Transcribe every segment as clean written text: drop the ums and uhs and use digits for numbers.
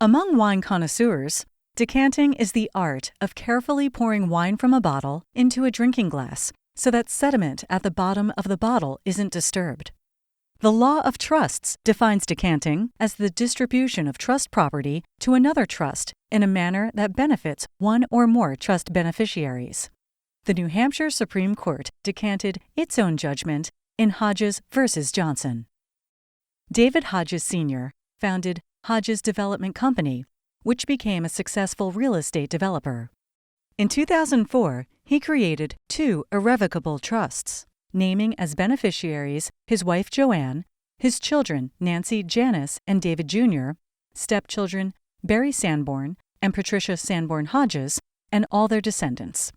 Among wine connoisseurs, decanting is the art of carefully pouring wine from a bottle into a drinking glass so that sediment at the bottom of the bottle isn't disturbed. The law of trusts defines decanting as the distribution of trust property to another trust in a manner that benefits one or more trust beneficiaries. The New Hampshire Supreme Court decanted its own judgment in Hodges v. Johnson. David Hodges Sr. founded Hodges Development Company, which became a successful real estate developer. In 2004, he created 2 irrevocable trusts, naming as beneficiaries his wife Joanne, his children Nancy, Janice, and David Jr., stepchildren Barry Sanborn and Patricia Sanborn Hodges, and all their descendants.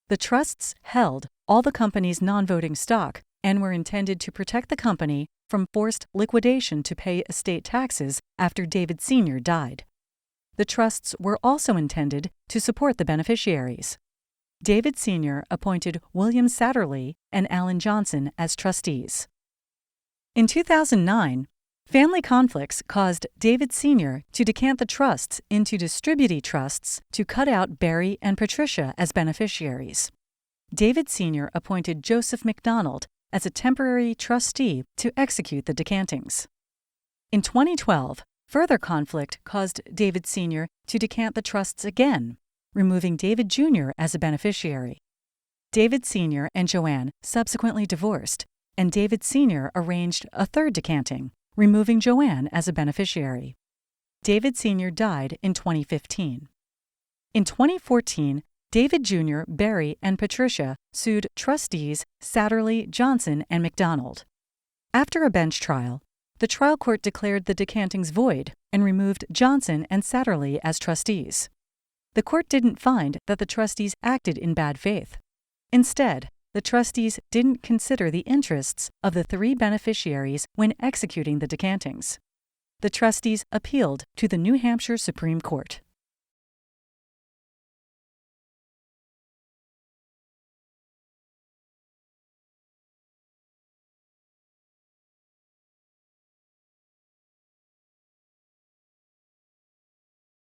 The trusts held all the company's non-voting stock and were intended to protect the company from forced liquidation to pay estate taxes after David Sr. died. The trusts were also intended to support the beneficiaries. David Sr. appointed William Saturley and Alan Johnson as trustees. In 2009, family conflicts caused David Sr. to decant the trusts into distributee trusts to cut out Barry and Patricia as beneficiaries. David Sr. appointed Joseph McDonald as a temporary trustee to execute the decantings. In 2012, further conflict caused David Sr. to decant the trusts again, removing David Jr. as a beneficiary. David Sr. and Joanne subsequently divorced, and David Sr. arranged a third decanting, removing Joanne as a beneficiary. David Sr. died in 2015. In 2014, David Jr., Barry, and Patricia sued trustees Satterley, Johnson, and McDonald. After a bench trial, the trial court declared the decantings void and removed Johnson and Satterley as trustees. The court didn't find that the trustees acted in bad faith. Instead, the trustees didn't consider the interests of the 3 beneficiaries when executing the decantings. The trustees appealed to the New Hampshire Supreme Court.